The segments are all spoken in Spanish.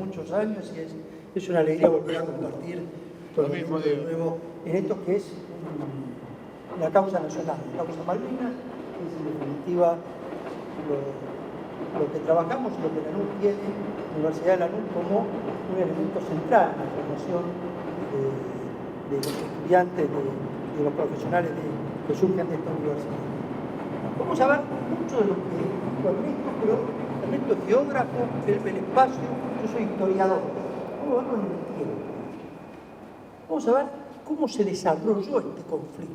muchos años y es una alegría volver a compartir con de nuevo en esto que es la causa nacional, la causa Malvinas, que es en definitiva lo que trabajamos y lo que la ANUR tiene, la Universidad de la ANUR, como un elemento central en la formación de los estudiantes, de los profesionales que surgen de esta universidad. Vamos a ver mucho de lo que dijo Ernesto, pero Ernesto es geógrafo, él ve el espacio, yo soy historiador. Vamos a verlo en el tiempo. Vamos a ver cómo se desarrolló este conflicto.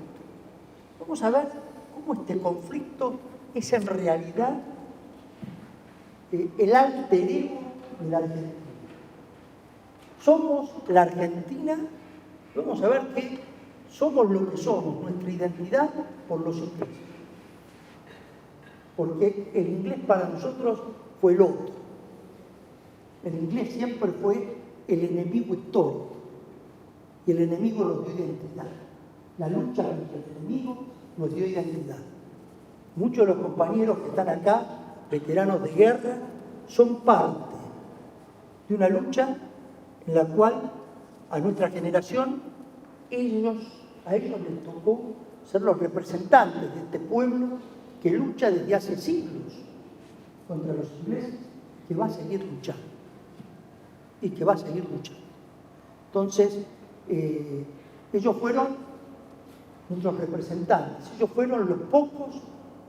Vamos a ver cómo este conflicto es en realidad el alter ego de la Argentina. Somos la Argentina, vamos a ver que somos lo que somos, nuestra identidad por los ingleses. Porque el inglés para nosotros fue el otro. El inglés siempre fue el enemigo histórico. Y el enemigo nos dio identidad. La lucha contra el enemigo nos dio identidad. Muchos de los compañeros que están acá, veteranos de guerra, son parte de una lucha en la cual a nuestra generación, a ellos les tocó ser los representantes de este pueblo que lucha desde hace siglos contra los ingleses, que va a seguir luchando y que va a seguir luchando. Entonces, ellos fueron nuestros representantes, ellos fueron los pocos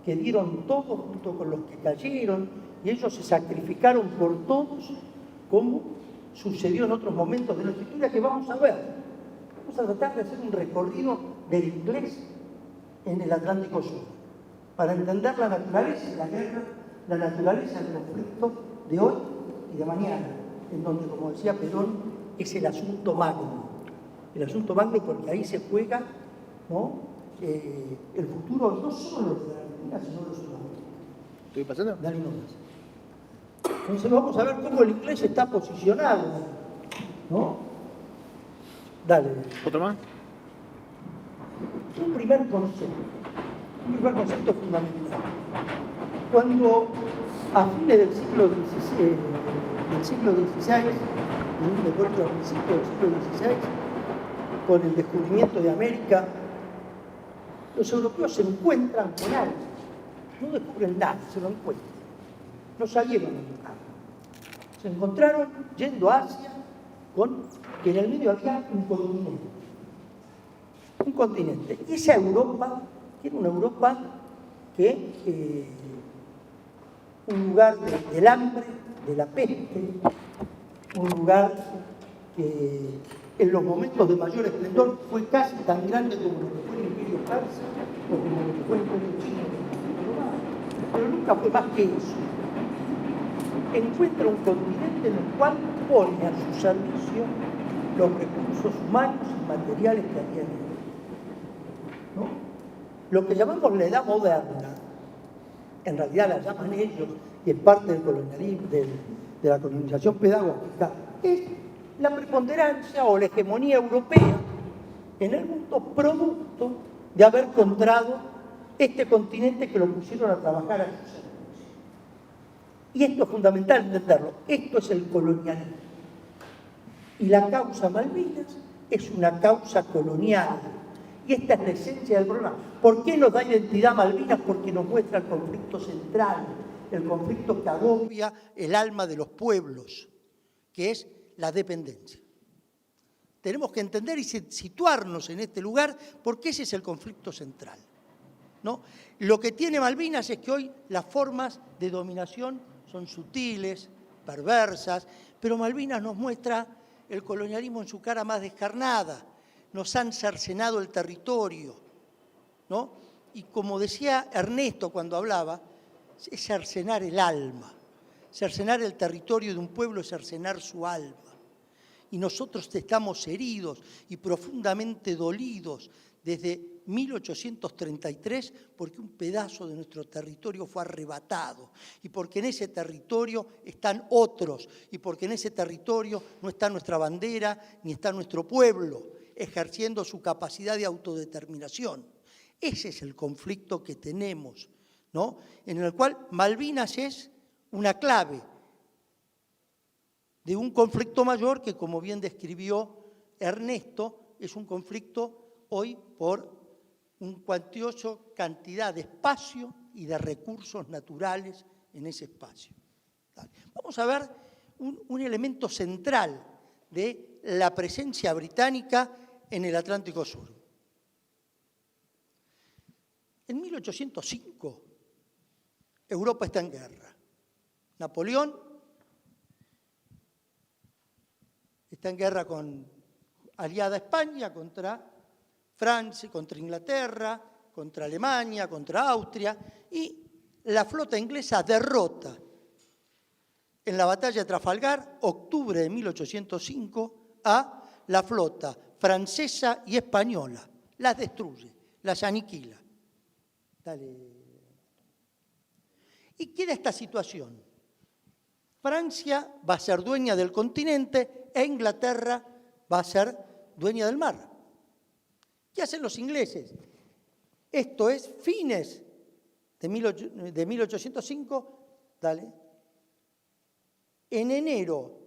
que dieron todo junto con los que cayeron y ellos se sacrificaron por todos, como sucedió en otros momentos de nuestra historia que vamos a ver. Vamos a tratar de hacer un recorrido del inglés en el Atlántico Sur, para entender la naturaleza de la guerra, la naturaleza del conflicto de hoy y de mañana, en donde, como decía Perón, es el asunto magno. El asunto magno porque ahí se juega, ¿no?, el futuro no solo de la Argentina, sino de Sudamérica. ¿Estoy pasando? Dale nomás. Entonces vamos a ver cómo el inglés está posicionado, ¿no? Dale. ¿Otro más? Un primer concepto fundamental. Cuando a fines del siglo XVI, mejor dicho, a principios del siglo XVI, con el descubrimiento de América, los europeos se encuentran con algo. No descubren nada, se lo encuentran. No salieron a buscar. Se encontraron yendo a Asia con que en el medio había un continente. Un continente. Y esa Europa, que era una Europa que un lugar del hambre, de la peste, un lugar que en los momentos de mayor esplendor fue casi tan grande como lo que fue el Imperio Persa o como lo que fue el Imperio Chino, pero nunca fue más que eso. Encuentra un continente en el cual pone a su servicio los recursos humanos y materiales que había en él, ¿no? Lo que llamamos la edad moderna, en realidad la llaman ellos, y es parte del colonialismo, de la colonización pedagógica, es la preponderancia o la hegemonía europea en el mundo producto de haber encontrado este continente que lo pusieron a trabajar a sus servicios. Y esto es fundamental entenderlo, esto es el colonialismo. Y la causa Malvinas es una causa colonial. Y esta es la esencia del problema. ¿Por qué nos da identidad Malvinas? Porque nos muestra el conflicto central, el conflicto que agobia el alma de los pueblos, que es la dependencia. Tenemos que entender y situarnos en este lugar porque ese es el conflicto central, ¿no? Lo que tiene Malvinas es que hoy las formas de dominación son sutiles, perversas, pero Malvinas nos muestra el colonialismo en su cara más descarnada. Nos han cercenado el territorio, ¿no? Y como decía Ernesto cuando hablaba, es cercenar el alma. Cercenar el territorio de un pueblo es cercenar su alma. Y nosotros estamos heridos y profundamente dolidos desde 1833 porque un pedazo de nuestro territorio fue arrebatado y porque en ese territorio están otros y porque en ese territorio no está nuestra bandera ni está nuestro pueblo ejerciendo su capacidad de autodeterminación. Ese es el conflicto que tenemos, ¿no? En el cual Malvinas es una clave. de un conflicto mayor que, como bien describió Ernesto, es un conflicto hoy por un cuantioso cantidad de espacio y de recursos naturales en ese espacio. Vamos a ver un elemento central de la presencia británica en el Atlántico Sur. En 1805, Europa está en guerra. Napoleón está en guerra aliada a España contra Francia, contra Inglaterra, contra Alemania, contra Austria, y la flota inglesa derrota en la batalla de Trafalgar, octubre de 1805, a la flota francesa y española. Las destruye, las aniquila. Dale. ¿Y qué da esta situación? Francia va a ser dueña del continente e Inglaterra va a ser dueña del mar. ¿Qué hacen los ingleses? Esto es fines de 1805, dale. En enero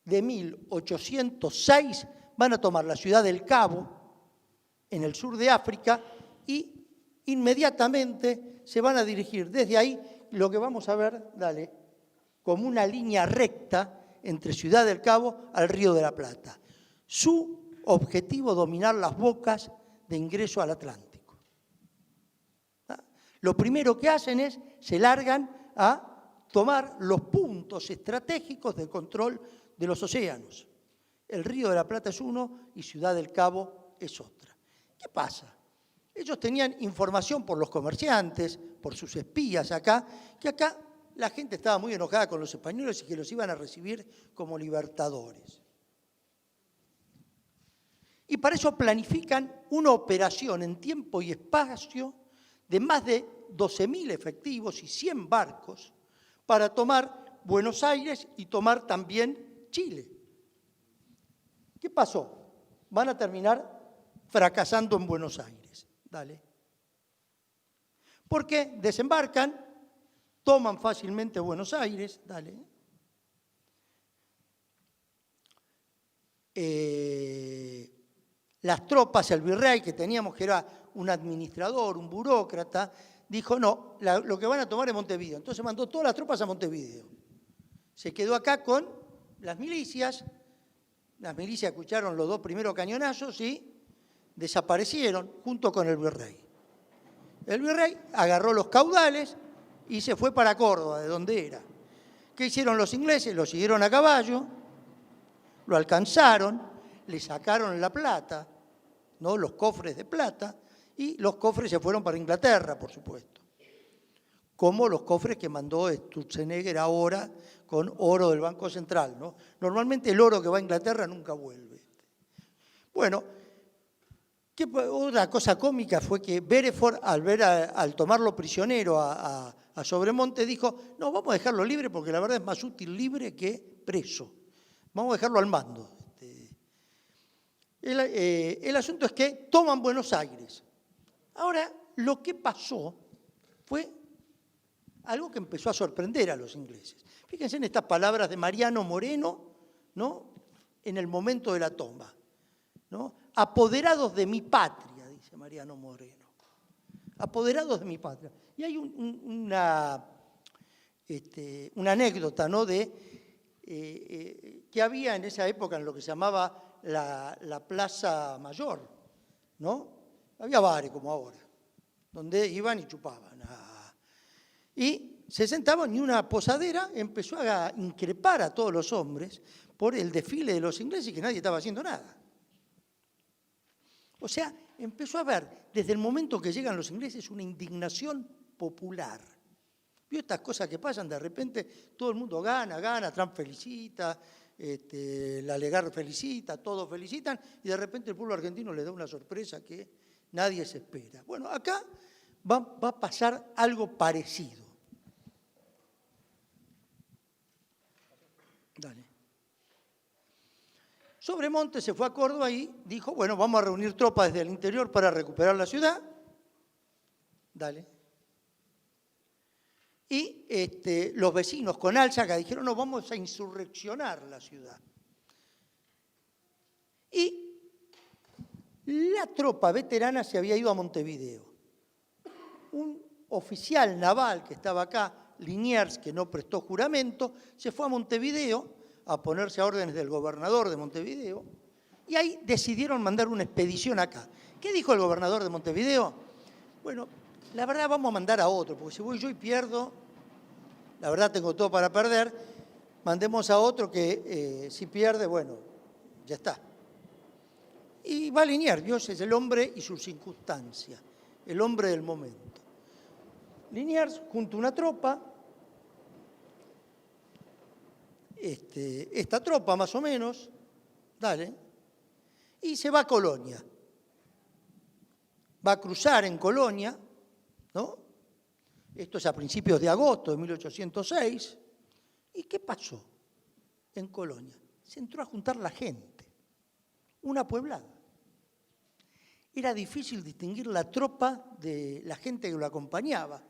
de 1806 van a tomar la ciudad del Cabo, en el sur de África, y inmediatamente se van a dirigir desde ahí, lo que vamos a ver, dale, como una línea recta entre Ciudad del Cabo al Río de la Plata. Su objetivo, dominar las bocas de ingreso al Atlántico. Lo primero que hacen es, se largan a tomar los puntos estratégicos de control de los océanos. El Río de la Plata es uno y Ciudad del Cabo es otra. ¿Qué pasa? Ellos tenían información por los comerciantes, por sus espías acá, que acá la gente estaba muy enojada con los españoles y que los iban a recibir como libertadores. Y para eso planifican una operación en tiempo y espacio de más de 12.000 efectivos y 100 barcos para tomar Buenos Aires y tomar también Chile. ¿Qué pasó? Van a terminar fracasando en Buenos Aires. Dale. Porque desembarcan, toman fácilmente Buenos Aires, dale. Las tropas, el virrey que teníamos, que era un administrador, un burócrata, dijo, no, lo que van a tomar es Montevideo. Entonces mandó todas las tropas a Montevideo. Se quedó acá con las milicias escucharon los 2 primeros cañonazos y desaparecieron junto con el virrey. El virrey agarró los caudales y se fue para Córdoba, de donde era. ¿Qué hicieron los ingleses? Lo siguieron a caballo, lo alcanzaron, le sacaron la plata, ¿no? Los cofres de plata, y los cofres se fueron para Inglaterra, por supuesto. Como los cofres que mandó Sturzenegger ahora con oro del Banco Central, ¿no? Normalmente el oro que va a Inglaterra nunca vuelve. Bueno, otra cosa cómica fue que Bereford, al tomarlo prisionero a Sobremonte, dijo, no, vamos a dejarlo libre porque la verdad es más útil libre que preso. Vamos a dejarlo al mando. El asunto es que toman Buenos Aires. Ahora, lo que pasó fue algo que empezó a sorprender a los ingleses. Fíjense en estas palabras de Mariano Moreno, ¿no? En el momento de la toma, ¿no? Apoderados de mi patria, dice Mariano Moreno. Apoderados de mi patria. Y hay una anécdota, ¿no? Que había en esa época en lo que se llamaba la Plaza Mayor, ¿no? Había bares como ahora, donde iban y chupaban. Y se sentaban y una posadera empezó a increpar a todos los hombres por el desfile de los ingleses y que nadie estaba haciendo nada. O sea, empezó a haber, desde el momento que llegan los ingleses, una indignación popular. ¿Vio estas cosas que pasan? De repente todo el mundo gana, Trump felicita, la Lagarde felicita, todos felicitan, y de repente el pueblo argentino le da una sorpresa que nadie se espera. Bueno, acá va a pasar algo parecido. Dale. Sobremonte se fue a Córdoba y dijo, bueno, vamos a reunir tropas desde el interior para recuperar la ciudad. Dale. Y los vecinos con Álzaga dijeron, no, vamos a insurreccionar la ciudad. Y la tropa veterana se había ido a Montevideo. Un oficial naval que estaba acá, Liniers, que no prestó juramento, se fue a Montevideo a ponerse a órdenes del gobernador de Montevideo, y ahí decidieron mandar una expedición acá. ¿Qué dijo el gobernador de Montevideo? Bueno, la verdad vamos a mandar a otro, porque si voy yo y pierdo, la verdad tengo todo para perder, mandemos a otro que si pierde, bueno, ya está. Y va a Liniers, Dios es el hombre y sus circunstancias, el hombre del momento. Liniers junta una tropa, esta tropa más o menos, y se va a Colonia. Va a cruzar en Colonia, ¿no? Esto es a principios de agosto de 1806. ¿Y qué pasó en Colonia? Se entró a juntar la gente, una pueblada. Era difícil distinguir la tropa de la gente que lo acompañaba.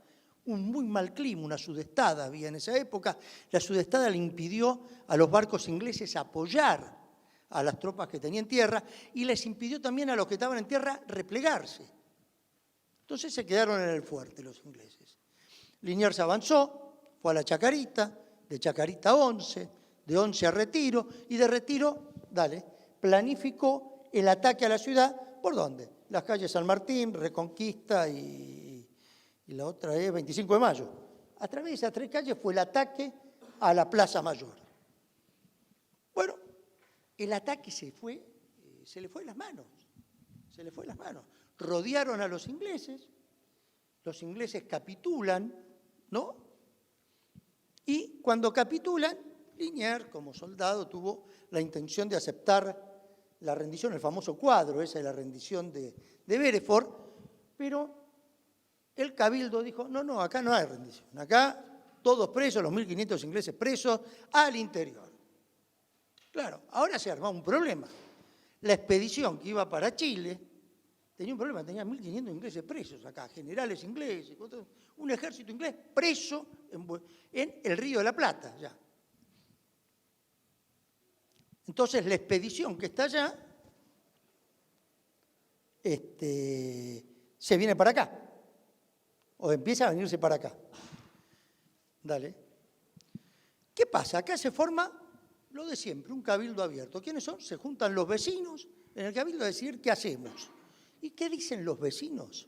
Un muy mal clima, una sudestada había en esa época. La sudestada le impidió a los barcos ingleses apoyar a las tropas que tenían en tierra y les impidió también a los que estaban en tierra replegarse. Entonces se quedaron en el fuerte los ingleses. Liniers avanzó, fue a la Chacarita, de Chacarita a Once, de Once a Retiro, y de Retiro, planificó el ataque a la ciudad. ¿Por dónde? Las calles San Martín, Reconquista y la otra es 25 de Mayo. A través de esas tres calles fue el ataque a la Plaza Mayor. Bueno, el ataque se le fue de las manos. Se le fue de las manos. Rodearon a los ingleses capitulan, ¿no? Y cuando capitulan, Liniers, como soldado, tuvo la intención de aceptar la rendición, el famoso cuadro, esa es la rendición de Belfort, pero el cabildo dijo, no, acá no hay rendición, acá todos presos, los 1.500 ingleses presos, al interior. Claro, ahora se armó un problema. La expedición que iba para Chile tenía un problema, tenía 1.500 ingleses presos acá, generales ingleses, un ejército inglés preso en el Río de la Plata, ya. Entonces la expedición que está allá se viene para acá, o empieza a venirse para acá. ¿Qué pasa? Acá se forma lo de siempre, un cabildo abierto. ¿Quiénes son? Se juntan los vecinos en el cabildo a decidir qué hacemos. ¿Y qué dicen los vecinos?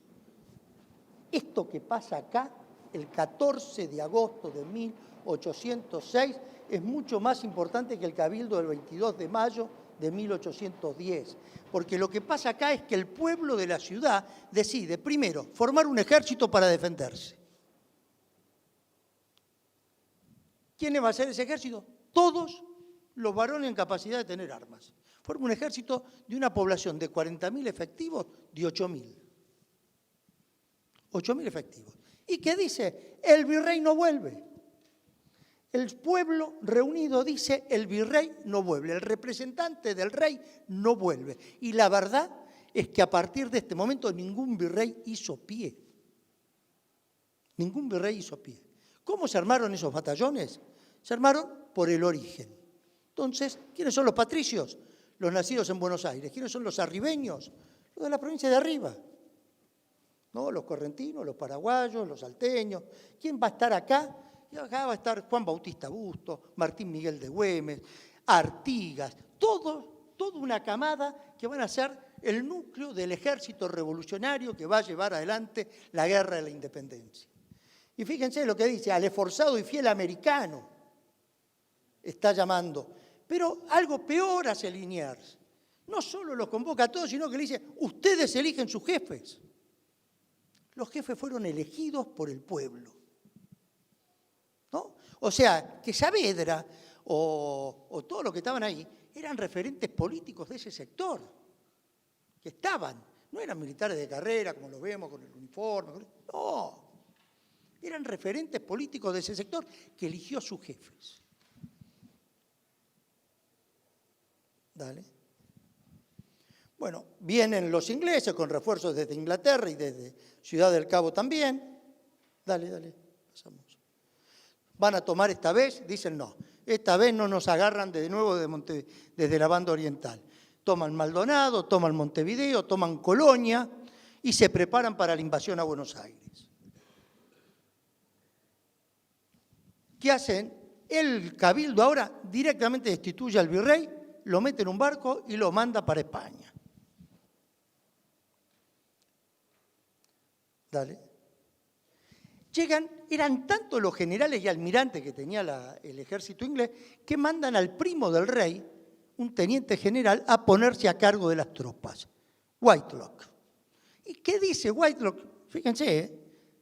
Esto que pasa acá, el 14 de agosto de 1806, es mucho más importante que el cabildo del 22 de mayo de 1810. Porque lo que pasa acá es que el pueblo de la ciudad decide, primero, formar un ejército para defenderse. ¿Quién va a ser ese ejército? Todos los varones en capacidad de tener armas. Forma un ejército de una población de 40.000 efectivos, de 8.000. 8.000 efectivos. ¿Y qué dice? El virrey no vuelve. El pueblo reunido dice, el virrey no vuelve, el representante del rey no vuelve. Y la verdad es que a partir de este momento ningún virrey hizo pie. Ningún virrey hizo pie. ¿Cómo se armaron esos batallones? Se armaron por el origen. Entonces, ¿quiénes son los patricios? Los nacidos en Buenos Aires. ¿Quiénes son los arribeños? Los de la provincia de arriba. ¿No? Los correntinos, los paraguayos, los salteños. ¿Quién va a estar acá? Y acá va a estar Juan Bautista Bustos, Martín Miguel de Güemes, Artigas, toda una camada que van a ser el núcleo del ejército revolucionario que va a llevar adelante la guerra de la independencia. Y fíjense lo que dice, al esforzado y fiel americano está llamando. Pero algo peor hace Liniers. No solo los convoca a todos, sino que le dice, ustedes eligen sus jefes. Los jefes fueron elegidos por el pueblo. ¿No? O sea, que Saavedra o todos los que estaban ahí eran referentes políticos de ese sector, que estaban, no eran militares de carrera, como los vemos con el uniforme, no, eran referentes políticos de ese sector que eligió a sus jefes. Bueno, vienen los ingleses con refuerzos desde Inglaterra y desde Ciudad del Cabo también. Pasamos. van a tomar esta vez, dicen no, esta vez no nos agarran de nuevo desde la banda oriental. Toman Maldonado, toman Montevideo, toman Colonia y se preparan para la invasión a Buenos Aires. ¿Qué hacen? El cabildo ahora directamente destituye al virrey, lo mete en un barco y lo manda para España. Dale. Llegan, eran tantos los generales y almirantes que tenía el ejército inglés que mandan al primo del rey, un teniente general, a ponerse a cargo de las tropas, Whitelocke. ¿Y qué dice Whitelocke? Fíjense,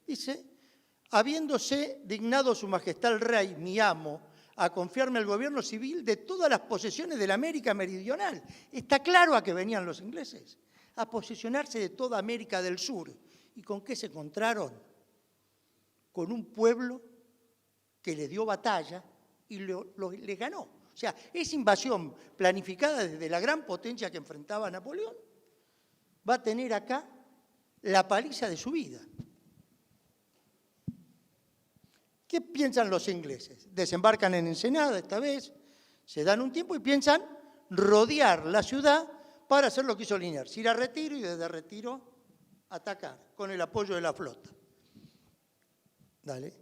dice, habiéndose dignado su majestad el rey, mi amo, a confiarme al gobierno civil de todas las posesiones de la América Meridional. Está claro a qué venían los ingleses, a posesionarse de toda América del Sur. ¿Y con qué se encontraron? Con un pueblo que le dio batalla y le ganó. O sea, esa invasión planificada desde la gran potencia que enfrentaba a Napoleón va a tener acá la paliza de su vida. ¿Qué piensan los ingleses? Desembarcan en Ensenada esta vez, se dan un tiempo y piensan rodear la ciudad para hacer lo que hizo Liniers, ir a retiro y desde retiro atacar con el apoyo de la flota. Dale.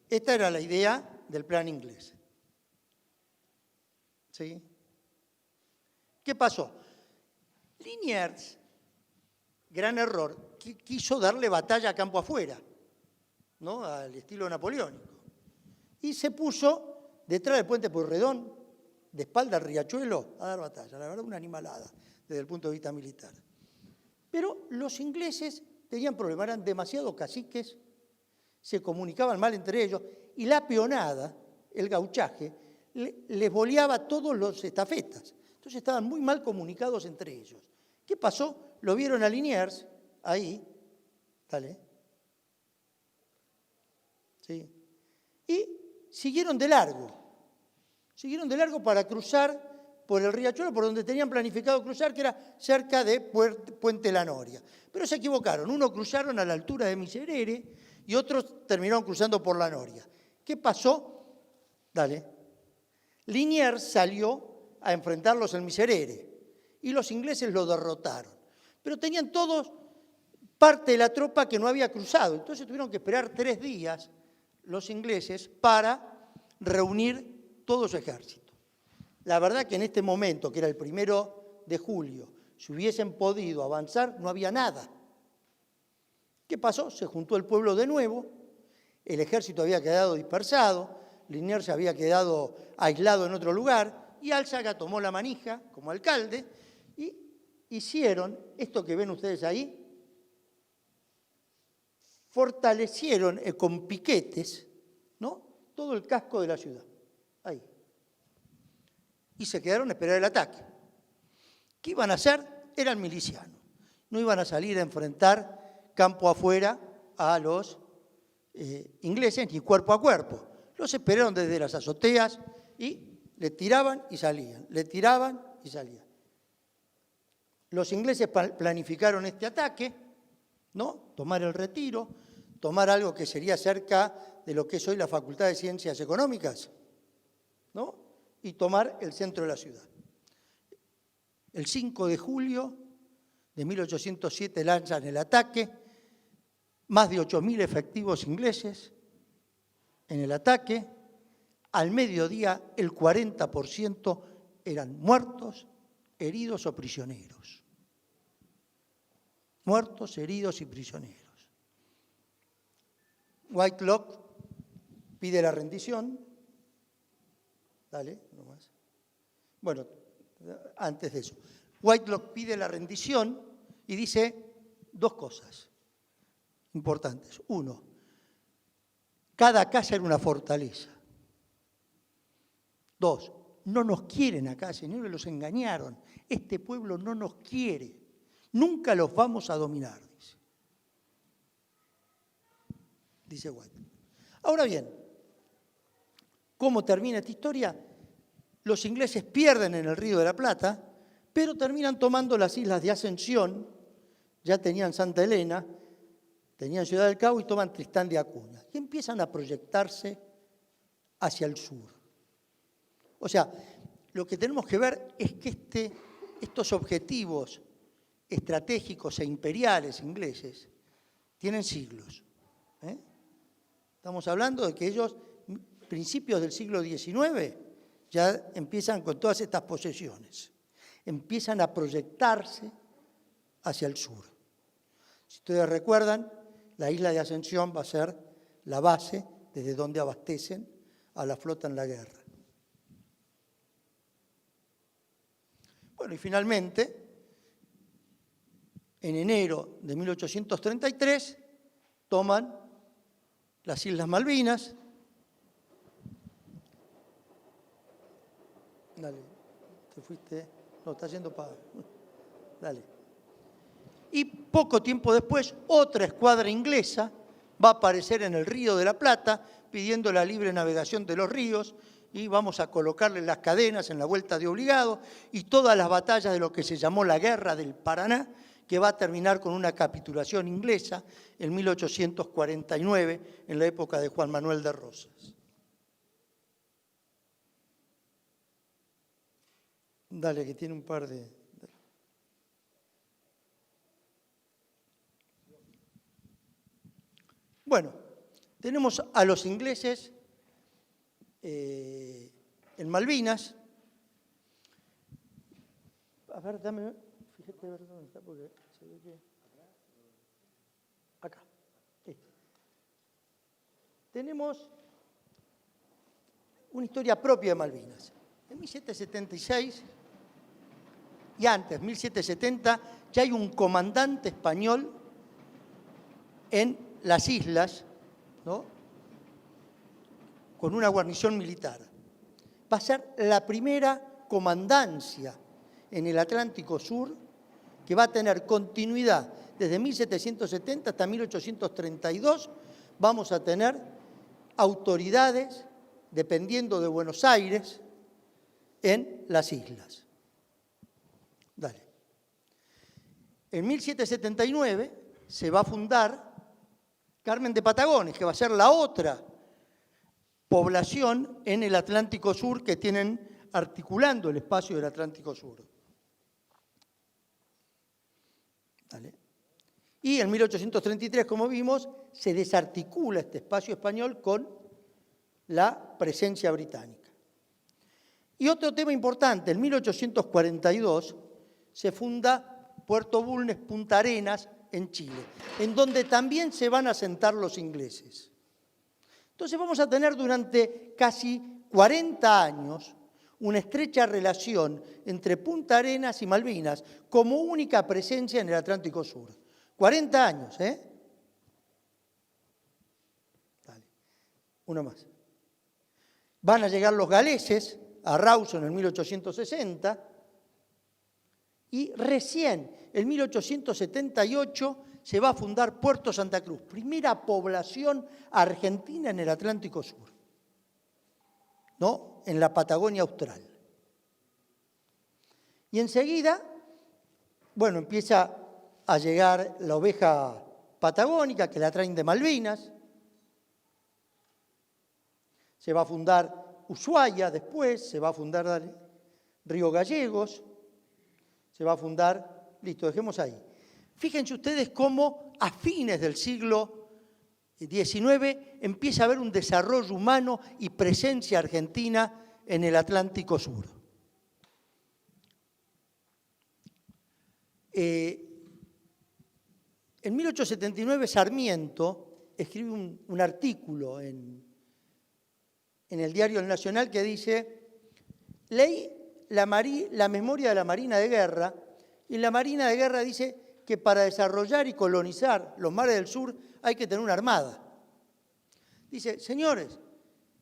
Esta era la idea del plan inglés. ¿Sí? ¿Qué pasó? Liniers, gran error, quiso darle batalla a campo afuera, ¿no? Al estilo napoleónico. Y se puso detrás del puente Pueyrredón, de espalda al riachuelo, a dar batalla. La verdad, una animalada desde el punto de vista militar. Pero los ingleses tenían problemas, eran demasiados caciques, se comunicaban mal entre ellos, y la peonada, el gauchaje, les boleaba todos los estafetas. Entonces estaban muy mal comunicados entre ellos. ¿Qué pasó? Lo vieron a Liniers, ahí, ¿vale? ¿Sí? Y siguieron de largo para cruzar por el riachuelo, por donde tenían planificado cruzar, que era cerca de Puente La Noria. Pero se equivocaron, unos cruzaron a la altura de Miserere y otros terminaron cruzando por La Noria. ¿Qué pasó? Dale. Liniers salió a enfrentarlos en Miserere y los ingleses lo derrotaron. Pero tenían todos parte de la tropa que no había cruzado, entonces tuvieron que esperar 3 días los ingleses para reunir todo su ejército. La verdad que en este momento, que era el 1 de julio, si hubiesen podido avanzar, no había nada. ¿Qué pasó? Se juntó el pueblo de nuevo, el ejército había quedado dispersado, Liniers se había quedado aislado en otro lugar, y Álzaga tomó la manija como alcalde y hicieron esto que ven ustedes ahí, fortalecieron con piquetes, ¿no?, todo el casco de la ciudad, ahí. Y se quedaron a esperar el ataque. ¿Qué iban a hacer? Eran milicianos. No iban a salir a enfrentar campo afuera a los ingleses ni cuerpo a cuerpo. Los esperaron desde las azoteas y le tiraban y salían, le tiraban y salían. Los ingleses planificaron este ataque, ¿no? Tomar el retiro, tomar algo que sería cerca de lo que es hoy la Facultad de Ciencias Económicas, ¿no?, y tomar el centro de la ciudad. El 5 de julio de 1807 lanzan el ataque, más de 8.000 efectivos ingleses en el ataque. Al mediodía el 40% eran muertos, heridos o prisioneros. Muertos, heridos y prisioneros. Whitelocke pide la rendición. Dale, nomás. Bueno, antes de eso. Whitelocke pide la rendición y dice 2 cosas importantes. 1, cada casa era una fortaleza. 2, no nos quieren acá, señores, los engañaron. Este pueblo no nos quiere. Nunca los vamos a dominar, dice Whitelocke. Ahora bien, ¿cómo termina esta historia? Los ingleses pierden en el Río de la Plata, pero terminan tomando las islas de Ascensión, ya tenían Santa Elena, tenían Ciudad del Cabo y toman Tristán de Acuña. Y empiezan a proyectarse hacia el sur. O sea, lo que tenemos que ver es que estos objetivos estratégicos e imperiales ingleses tienen siglos. Estamos hablando de que ellos, principios del siglo XIX, ya empiezan con todas estas posesiones. Empiezan a proyectarse hacia el sur. Si ustedes recuerdan, la isla de Ascensión va a ser la base desde donde abastecen a la flota en la guerra. Bueno, y finalmente, en enero de 1833, toman las Islas Malvinas. Dale, te fuiste. No, está yendo para. Dale. Y poco tiempo después, otra escuadra inglesa va a aparecer en el Río de la Plata pidiendo la libre navegación de los ríos y vamos a colocarle las cadenas en la vuelta de obligado y todas las batallas de lo que se llamó la Guerra del Paraná, que va a terminar con una capitulación inglesa en 1849, en la época de Juan Manuel de Rosas. Dale, que tiene un par de... Bueno, tenemos a los ingleses en Malvinas. A ver, dame, fíjate a ver dónde está, porque se ve que... Acá. Tenemos una historia propia de Malvinas. En 1776 y antes, 1770, ya hay un comandante español en las islas, ¿no?, con una guarnición militar. Va a ser la primera comandancia en el Atlántico Sur que va a tener continuidad desde 1770 hasta 1832. Vamos a tener autoridades, dependiendo de Buenos Aires, en las islas. Dale. En 1779 se va a fundar Carmen de Patagones, que va a ser la otra población en el Atlántico Sur que tienen articulando el espacio del Atlántico Sur. ¿Vale? Y en 1833, como vimos, se desarticula este espacio español con la presencia británica. Y otro tema importante, en 1842 se funda Puerto Bulnes, Punta Arenas, en Chile, en donde también se van a asentar los ingleses. Entonces vamos a tener durante casi 40 años una estrecha relación entre Punta Arenas y Malvinas como única presencia en el Atlántico Sur. 40 años, ¿eh? Dale, uno más. Van a llegar los galeses a Rawson en 1860 y recién en 1878 se va a fundar Puerto Santa Cruz, primera población argentina en el Atlántico Sur, ¿no?, en la Patagonia Austral. Y enseguida, bueno, empieza a llegar la oveja patagónica, que la traen de Malvinas. Se va a fundar Ushuaia después, se va a fundar Río Gallegos, se va a fundar, listo, dejemos ahí. Fíjense ustedes cómo a fines del siglo XIX empieza a haber un desarrollo humano y presencia argentina en el Atlántico Sur. En 1879 Sarmiento escribe un artículo en el diario El Nacional que dice: leí la memoria de la Marina de Guerra, y la Marina de Guerra dice que para desarrollar y colonizar los mares del sur hay que tener una armada. Dice, señores,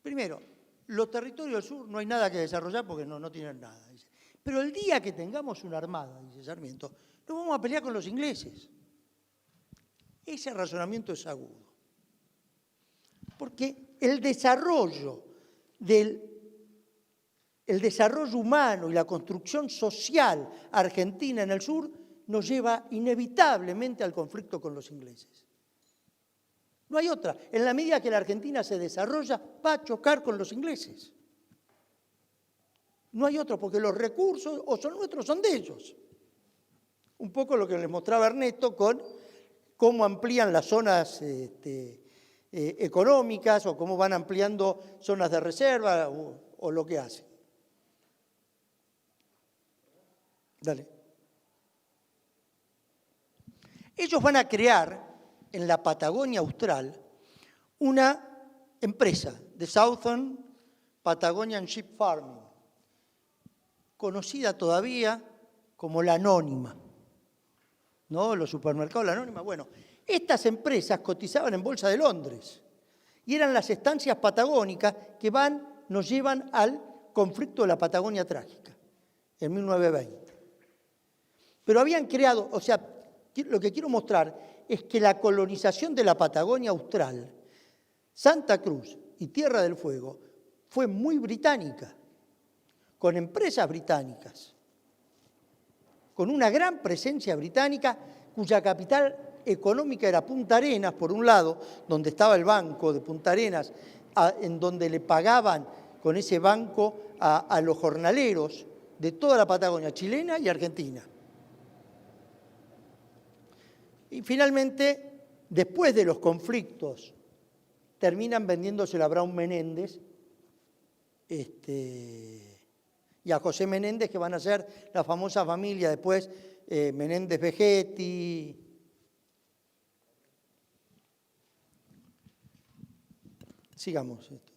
primero, los territorios del sur no hay nada que desarrollar porque no tienen nada. Dice, pero el día que tengamos una armada, dice Sarmiento, nos vamos a pelear con los ingleses. Ese razonamiento es agudo. Porque el desarrollo humano y la construcción social argentina en el sur nos lleva inevitablemente al conflicto con los ingleses. No hay otra. En la medida que la Argentina se desarrolla, va a chocar con los ingleses. No hay otro, porque los recursos o son nuestros o son de ellos. Un poco lo que les mostraba Ernesto con cómo amplían las zonas económicas o cómo van ampliando zonas de reserva o lo que hacen. Dale. Ellos van a crear en la Patagonia Austral una empresa de Southern Patagonian Sheep Farming, conocida todavía como la Anónima, ¿no? Los supermercados La Anónima. Bueno, estas empresas cotizaban en Bolsa de Londres y eran las estancias patagónicas que nos llevan al conflicto de la Patagonia Trágica, en 1920. Pero habían creado, o sea, lo que quiero mostrar es que la colonización de la Patagonia Austral, Santa Cruz y Tierra del Fuego, fue muy británica, con empresas británicas, con una gran presencia británica cuya capital económica era Punta Arenas, por un lado, donde estaba el banco de Punta Arenas, en donde le pagaban con ese banco a los jornaleros de toda la Patagonia chilena y argentina. Y finalmente, después de los conflictos, terminan vendiéndosela a Brown Menéndez y a José Menéndez, que van a ser la famosa familia después, Menéndez Vegetti. Sigamos esto,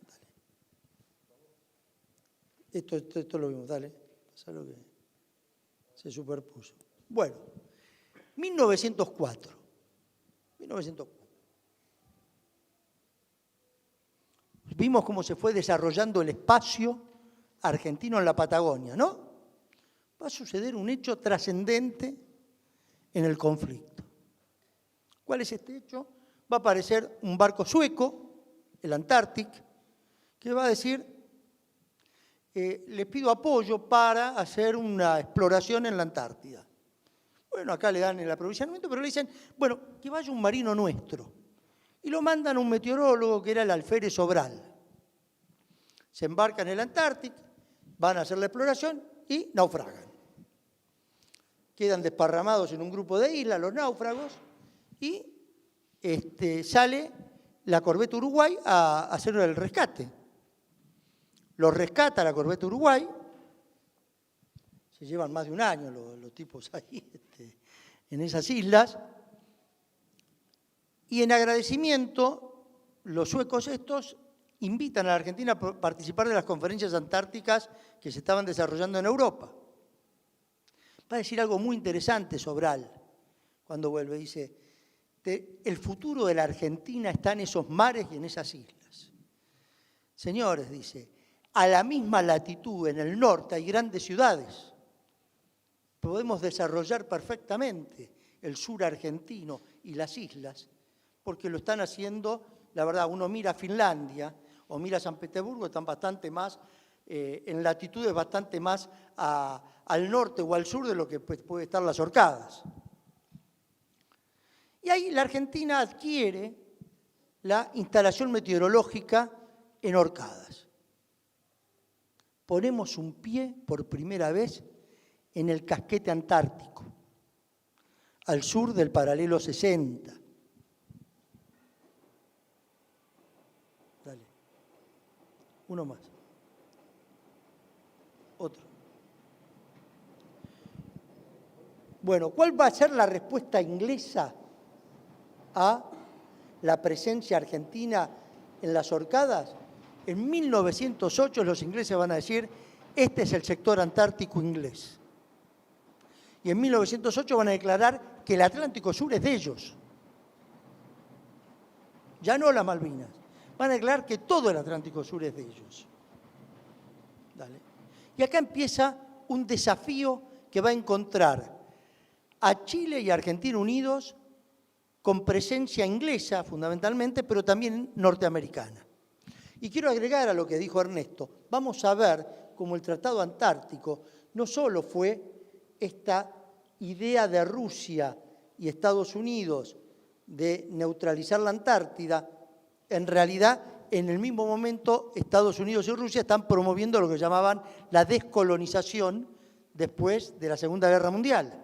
dale. Esto lo vimos, dale. Pasa lo que se superpuso. Bueno, 1904. Vimos cómo se fue desarrollando el espacio argentino en la Patagonia, ¿no? Va a suceder un hecho trascendente en el conflicto. ¿Cuál es este hecho? Va a aparecer un barco sueco, el Antarctic, que va a decir, les pido apoyo para hacer una exploración en la Antártida. Bueno, acá le dan el aprovisionamiento, pero le dicen, bueno, que vaya un marino nuestro. Y lo mandan a un meteorólogo que era el alférez Sobral. Se embarcan en el Antártico, van a hacer la exploración y naufragan. Quedan desparramados en un grupo de islas los náufragos y sale la corbeta Uruguay a hacer el rescate. Los rescata la corbeta Uruguay, se llevan más de un año los tipos ahí en esas islas, y en agradecimiento los suecos estos invitan a la Argentina a participar de las conferencias antárticas que se estaban desarrollando en Europa. Va a decir algo muy interesante Sobral cuando vuelve, dice, el futuro de la Argentina está en esos mares y en esas islas. Señores, dice, a la misma latitud en el norte hay grandes ciudades. Podemos desarrollar perfectamente el sur argentino y las islas, porque lo están haciendo, la verdad, uno mira Finlandia o mira San Petersburgo, están bastante más, en latitudes bastante más al norte o al sur de lo que puede estar las Orcadas. Y ahí la Argentina adquiere la instalación meteorológica en Orcadas. Ponemos un pie por primera vez en el casquete antártico, al sur del paralelo 60. Dale. Uno más. Otro. Bueno, ¿cuál va a ser la respuesta inglesa a la presencia argentina en las Orcadas? En 1908 los ingleses van a decir, este es el sector antártico inglés. Y en 1908 van a declarar que el Atlántico Sur es de ellos. Ya no las Malvinas. Van a declarar que todo el Atlántico Sur es de ellos. Dale. Y acá empieza un desafío que va a encontrar a Chile y Argentina unidos con presencia inglesa fundamentalmente, pero también norteamericana. Y quiero agregar a lo que dijo Ernesto, vamos a ver cómo el Tratado Antártico no solo fue esta idea de Rusia y Estados Unidos de neutralizar la Antártida, en realidad, en el mismo momento, Estados Unidos y Rusia están promoviendo lo que llamaban la descolonización después de la Segunda Guerra Mundial,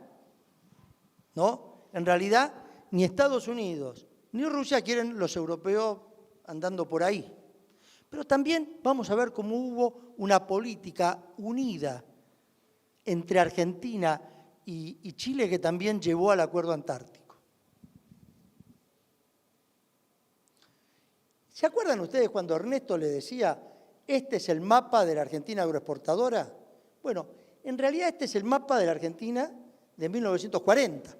¿no? En realidad, ni Estados Unidos ni Rusia quieren los europeos andando por ahí. Pero también vamos a ver cómo hubo una política unida entre Argentina y Chile que también llevó al Acuerdo Antártico. ¿Se acuerdan ustedes cuando Ernesto le decía, este es el mapa de la Argentina agroexportadora? Bueno, en realidad este es el mapa de la Argentina de 1940.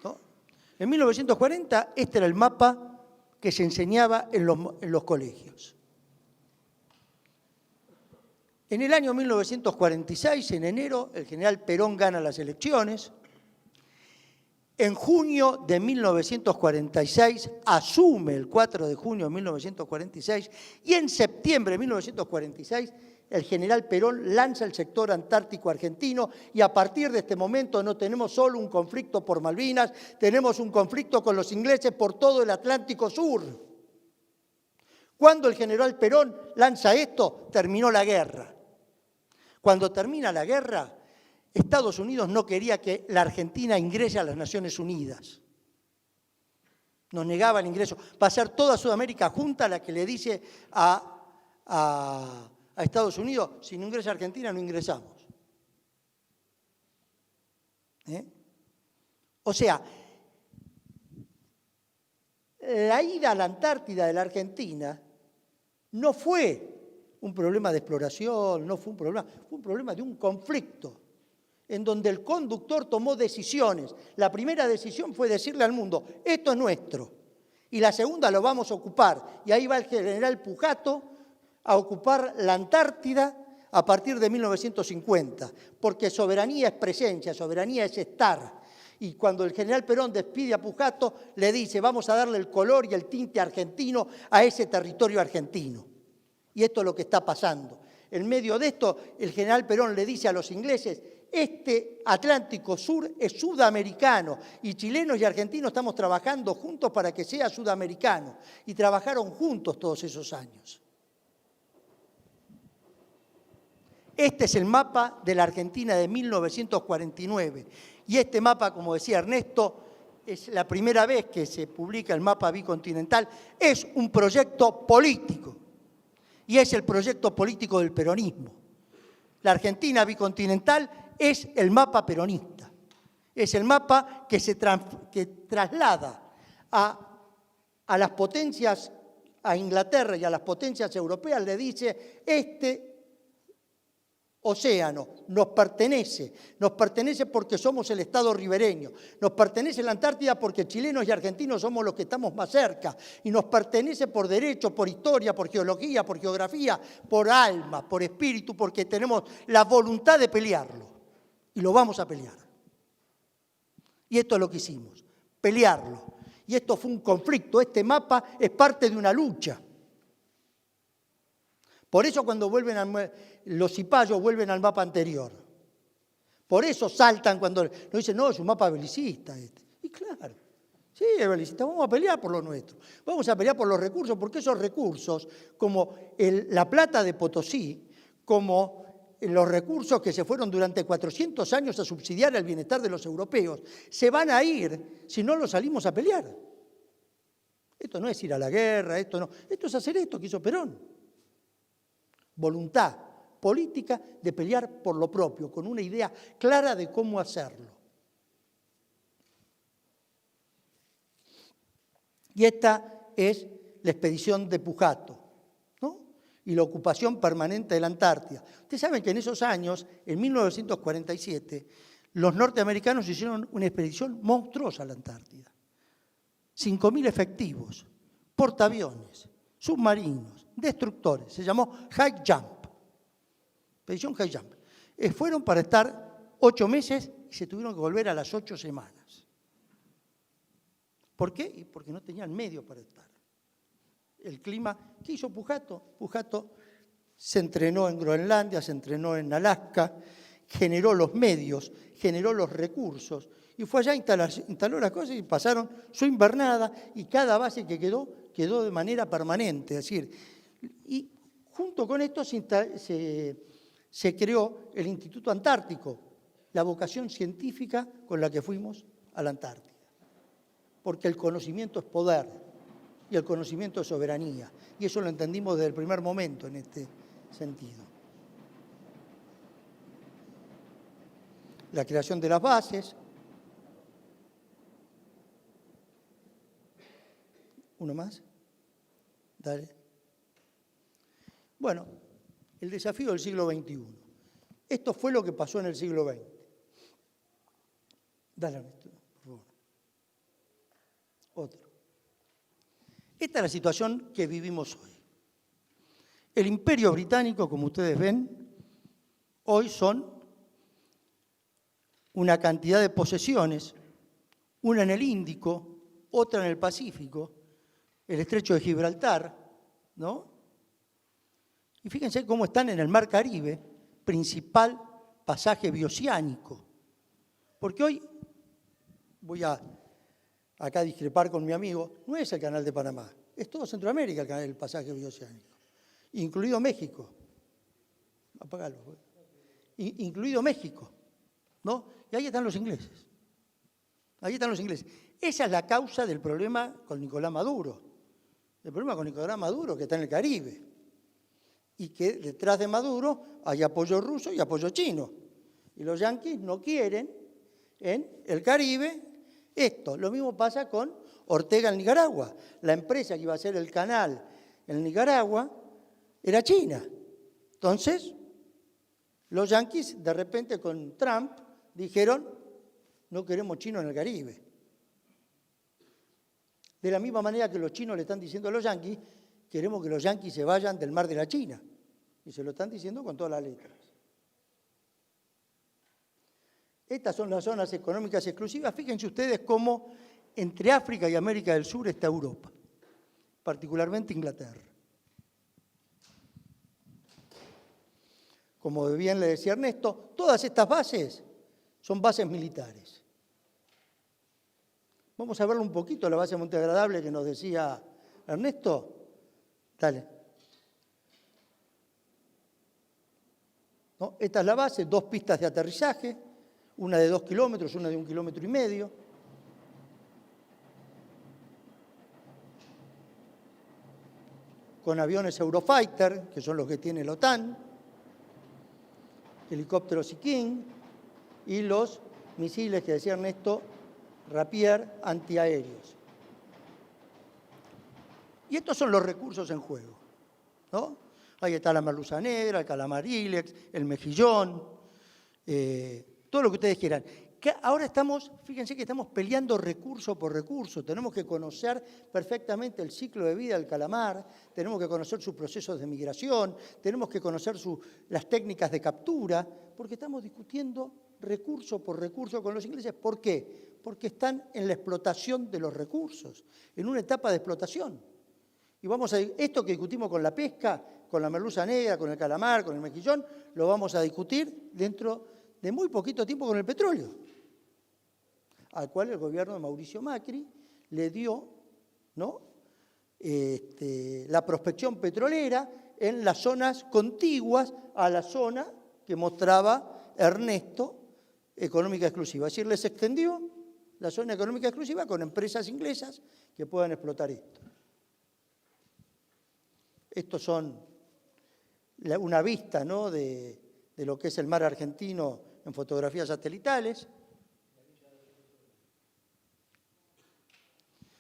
¿No? En 1940 este era el mapa que se enseñaba en los colegios. En el año 1946, en enero, el general Perón gana las elecciones. En junio de 1946, asume el 4 de junio de 1946, y en septiembre de 1946, el general Perón lanza el sector antártico argentino, y a partir de este momento no tenemos solo un conflicto por Malvinas, tenemos un conflicto con los ingleses por todo el Atlántico Sur. Cuando el general Perón lanza esto, terminó la guerra. Cuando termina la guerra, Estados Unidos no quería que la Argentina ingrese a las Naciones Unidas. Nos negaba el ingreso. Va a ser toda Sudamérica junta la que le dice a Estados Unidos, si no ingresa Argentina, no ingresamos. O sea, la ida a la Antártida de la Argentina no fue un problema de exploración, no fue un problema de un conflicto en donde el conductor tomó decisiones. La primera decisión fue decirle al mundo, esto es nuestro, y la segunda lo vamos a ocupar. Y ahí va el general Pujato a ocupar la Antártida a partir de 1950, porque soberanía es presencia, soberanía es estar. Y cuando el general Perón despide a Pujato, le dice, vamos a darle el color y el tinte argentino a ese territorio argentino. Y esto es lo que está pasando. En medio de esto, el general Perón le dice a los ingleses, este Atlántico Sur es sudamericano y chilenos y argentinos estamos trabajando juntos para que sea sudamericano. Y trabajaron juntos todos esos años. Este es el mapa de la Argentina de 1949. Y este mapa, como decía Ernesto, es la primera vez que se publica el mapa bicontinental. Es un proyecto político. Y es el proyecto político del peronismo. La Argentina bicontinental es el mapa peronista. Es el mapa que traslada a las potencias, a Inglaterra y a las potencias europeas, le dice, este océano nos pertenece porque somos el Estado ribereño, nos pertenece la Antártida porque chilenos y argentinos somos los que estamos más cerca, y nos pertenece por derecho, por historia, por geología, por geografía, por alma, por espíritu, porque tenemos la voluntad de pelearlo, y lo vamos a pelear. Y esto es lo que hicimos, pelearlo. Y esto fue un conflicto, este mapa es parte de una lucha. Por eso cuando los cipayos vuelven al mapa anterior. Por eso saltan cuando nos dicen, no, es un mapa belicista este. Y claro, sí, es belicista, vamos a pelear por lo nuestro. Vamos a pelear por los recursos, porque esos recursos, como la plata de Potosí, como los recursos que se fueron durante 400 años a subsidiar el bienestar de los europeos, se van a ir si no los salimos a pelear. Esto no es ir a la guerra, esto es hacer esto que hizo Perón. Voluntad política de pelear por lo propio, con una idea clara de cómo hacerlo. Y esta es la expedición de Pujato, ¿no? Y la ocupación permanente de la Antártida. Ustedes saben que en esos años, en 1947, los norteamericanos hicieron una expedición monstruosa a la Antártida. 5.000 efectivos, portaaviones, submarinos, destructores. Se llamó High Jump. Expedición High Jump. Fueron para estar 8 meses y se tuvieron que volver a las 8 semanas. ¿Por qué? Porque no tenían medio para estar. El clima, ¿qué hizo Pujato? Pujato se entrenó en Groenlandia, se entrenó en Alaska, generó los medios, generó los recursos Y fue allá, instaló las cosas y pasaron su invernada y cada base que quedó de manera permanente. Es decir, y junto con esto se creó el Instituto Antártico, la vocación científica con la que fuimos a la Antártida. Porque el conocimiento es poder y el conocimiento es soberanía. Y eso lo entendimos desde el primer momento en este sentido. La creación de las bases. ¿Uno más? Dale. Bueno, el desafío del siglo XXI. Esto fue lo que pasó en el siglo XX. Dale, por favor. Otro. Esta es la situación que vivimos hoy. El Imperio Británico, como ustedes ven, hoy son una cantidad de posesiones, una en el Índico, otra en el Pacífico, el Estrecho de Gibraltar, ¿no? Y fíjense cómo están en el Mar Caribe, principal pasaje bioceánico. Porque hoy, voy a acá discrepar con mi amigo, no es el Canal de Panamá, es todo Centroamérica el pasaje bioceánico, incluido México. Apagalo. Incluido México, ¿no? Y ahí están los ingleses. Ahí están los ingleses. Esa es la causa del problema con Nicolás Maduro. El problema con Nicolás Maduro que está en el Caribe. Y que detrás de Maduro hay apoyo ruso y apoyo chino. Y los yanquis no quieren en el Caribe esto. Lo mismo pasa con Ortega en Nicaragua. La empresa que iba a hacer el canal en Nicaragua era China. Entonces, los yanquis de repente con Trump dijeron, no queremos chinos en el Caribe. De la misma manera que los chinos le están diciendo a los yanquis, queremos que los yanquis se vayan del mar de la China. Y se lo están diciendo con todas las letras. Estas son las zonas económicas exclusivas. Fíjense ustedes cómo entre África y América del Sur está Europa, particularmente Inglaterra. Como bien le decía Ernesto, todas estas bases son bases militares. Vamos a verlo un poquito, la base Monte Agradable que nos decía Ernesto. Dale. ¿No? Esta es la base, 2 pistas de aterrizaje, una de 2 kilómetros, una de 1,5 kilómetros. Con aviones Eurofighter, que son los que tiene la OTAN, helicópteros Sea-King y los misiles que decía Ernesto, Rapier antiaéreos. Y estos son los recursos en juego, ¿no? Ahí está la merluza negra, el calamar ilex, el mejillón, todo lo que ustedes quieran. Ahora fíjense que estamos peleando recurso por recurso. Tenemos que conocer perfectamente el ciclo de vida del calamar, tenemos que conocer sus procesos de migración, tenemos que conocer las técnicas de captura, porque estamos discutiendo recurso por recurso con los ingleses. ¿Por qué? Porque están en la explotación de los recursos, en una etapa de explotación. Y esto que discutimos con la pesca, con la merluza negra, con el calamar, con el mejillón, lo vamos a discutir dentro de muy poquito tiempo con el petróleo, al cual el gobierno de Mauricio Macri le dio, ¿no? La prospección petrolera en las zonas contiguas a la zona que mostraba Ernesto, económica exclusiva. Es decir, les extendió la zona económica exclusiva con empresas inglesas que puedan explotar esto. Estos son una vista, ¿no?, de lo que es el mar argentino en fotografías satelitales.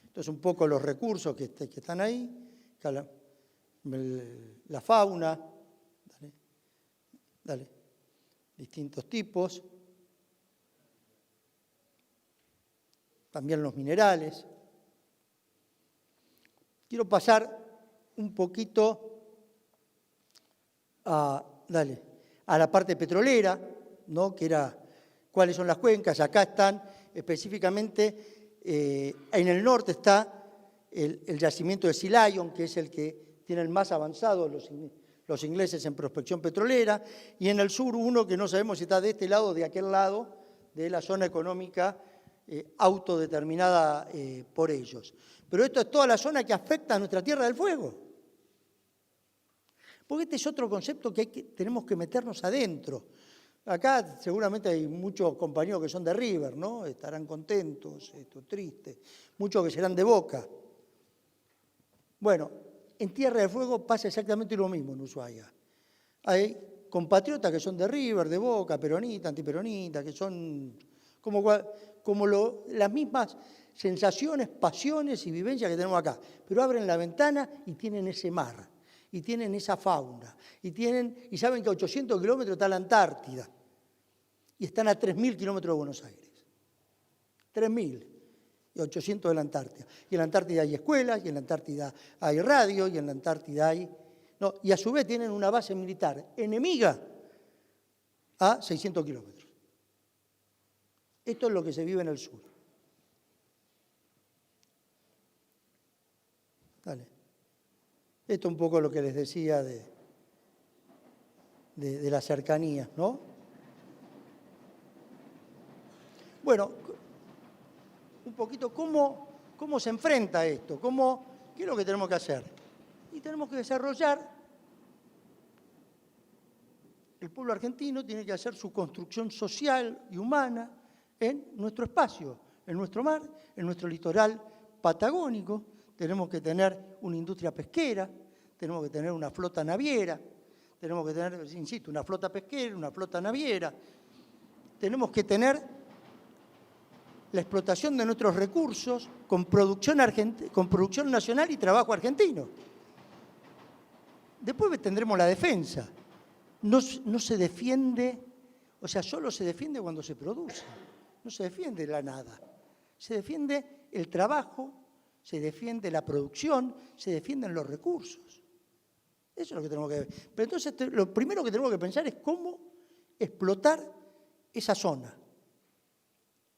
Esto es un poco los recursos que están ahí, la fauna, dale, distintos tipos, también los minerales. Quiero pasar un poquito a la parte petrolera, ¿no?, que era cuáles son las cuencas. Acá están específicamente, en el norte está el yacimiento de Sea Lion, que es el que tiene el más avanzado los ingleses en prospección petrolera, y en el sur uno que no sabemos si está de este lado o de aquel lado de la zona económica autodeterminada por ellos. Pero esto es toda la zona que afecta a nuestra Tierra del Fuego. Porque este es otro concepto que tenemos que meternos adentro. Acá seguramente hay muchos compañeros que son de River, ¿no? Estarán contentos, tristes, muchos que serán de Boca. Bueno, en Tierra del Fuego pasa exactamente lo mismo en Ushuaia. Hay compatriotas que son de River, de Boca, peronistas, antiperonistas, que son como las mismas sensaciones, pasiones y vivencias que tenemos acá. Pero abren la ventana y tienen ese mar, y tienen esa fauna, y saben que a 800 kilómetros está la Antártida, y están a 3.000 kilómetros de Buenos Aires. 3.000 y 800 de la Antártida. Y en la Antártida hay escuelas, y en la Antártida hay radio, y en la Antártida hay... No, y a su vez tienen una base militar enemiga a 600 kilómetros. Esto es lo que se vive en el sur. Dale. Esto es un poco lo que les decía de la cercanía, ¿no? Bueno, un poquito cómo se enfrenta esto, qué es lo que tenemos que hacer. Y tenemos que desarrollar, el pueblo argentino tiene que hacer su construcción social y humana en nuestro espacio, en nuestro mar, en nuestro litoral patagónico. Tenemos que tener una industria pesquera, tenemos que tener una flota naviera, tenemos que tener, insisto, una flota pesquera, una flota naviera. Tenemos que tener la explotación de nuestros recursos con producción nacional y trabajo argentino. Después tendremos la defensa. No se defiende, o sea, solo se defiende cuando se produce. No se defiende la nada. Se defiende el trabajo, se defiende la producción, se defienden los recursos. Eso es lo que tenemos que ver. Pero entonces lo primero que tenemos que pensar es cómo explotar esa zona,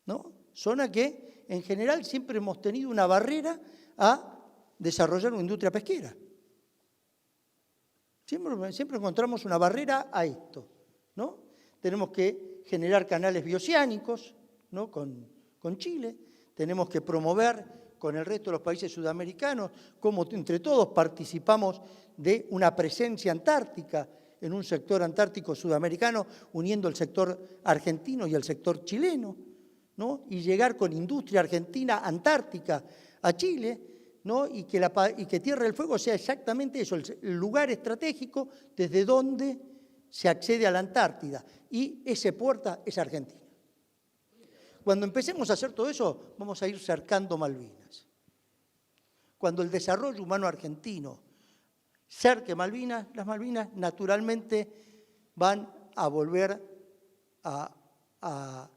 ¿no? Zona que en general siempre hemos tenido una barrera a desarrollar una industria pesquera. Siempre encontramos una barrera a esto, ¿no? Tenemos que generar canales bioceánicos, ¿no? con Chile, tenemos que promover con el resto de los países sudamericanos cómo entre todos participamos de una presencia antártica en un sector antártico sudamericano, uniendo el sector argentino y el sector chileno, ¿no? Y llegar con industria argentina antártica a Chile, ¿no? y que Tierra del Fuego sea exactamente eso, el lugar estratégico desde donde se accede a la Antártida. Y esa puerta es Argentina. Cuando empecemos a hacer todo eso, vamos a ir cercando Malvinas. Cuando el desarrollo humano argentino cerque Malvinas, las Malvinas naturalmente van a volver a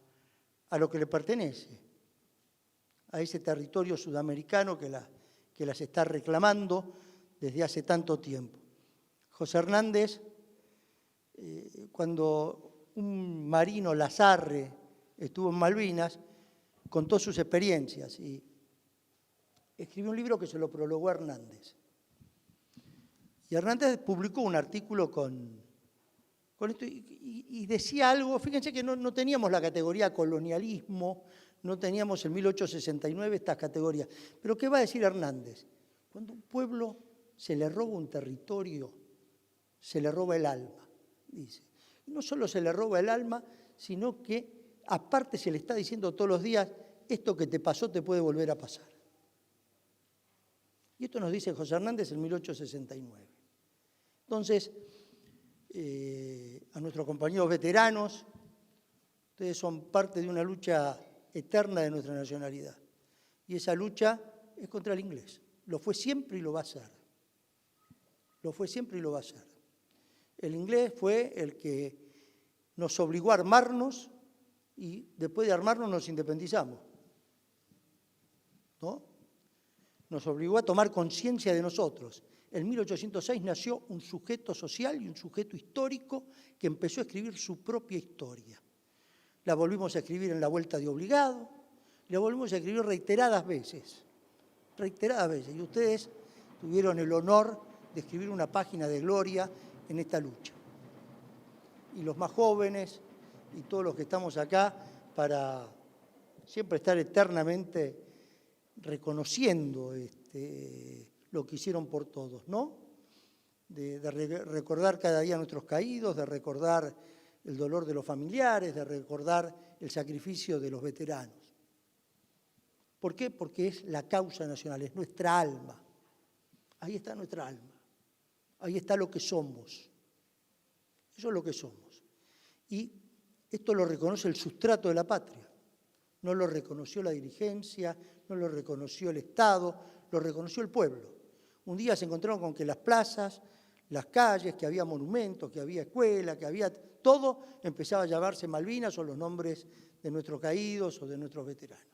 lo que le pertenece, a ese territorio sudamericano que las está reclamando desde hace tanto tiempo. José Hernández, cuando un marino Lazarre estuvo en Malvinas, contó sus experiencias y escribió un libro que se lo prologó a Hernández. Y Hernández publicó un artículo con esto y decía algo, fíjense que no teníamos la categoría colonialismo, no teníamos en 1869 estas categorías. Pero ¿qué va a decir Hernández? Cuando a un pueblo se le roba un territorio, se le roba el alma, dice. Y no solo se le roba el alma, sino que aparte se le está diciendo todos los días, esto que te pasó te puede volver a pasar. Y esto nos dice José Hernández en 1869. Entonces, a nuestros compañeros veteranos, ustedes son parte de una lucha eterna de nuestra nacionalidad. Y esa lucha es contra el inglés. Lo fue siempre y lo va a ser. Lo fue siempre y lo va a ser. El inglés fue el que nos obligó a armarnos y después de armarnos nos independizamos, ¿no? Nos obligó a tomar conciencia de nosotros. En 1806 nació un sujeto social y un sujeto histórico que empezó a escribir su propia historia. La volvimos a escribir en la Vuelta de Obligado, la volvimos a escribir reiteradas veces. Y ustedes tuvieron el honor de escribir una página de gloria en esta lucha. Y los más jóvenes y todos los que estamos acá para siempre estar eternamente reconociendo lo que hicieron por todos, ¿no? De recordar cada día a nuestros caídos, de recordar el dolor de los familiares, de recordar el sacrificio de los veteranos. ¿Por qué? Porque es la causa nacional, es nuestra alma. Ahí está nuestra alma, ahí está lo que somos. Eso es lo que somos. Y esto lo reconoce el sustrato de la patria. No lo reconoció la dirigencia, no lo reconoció el Estado, lo reconoció el pueblo. Un día se encontraron con que las plazas, las calles, que había monumentos, que había escuelas, que había todo, empezaba a llamarse Malvinas o los nombres de nuestros caídos o de nuestros veteranos.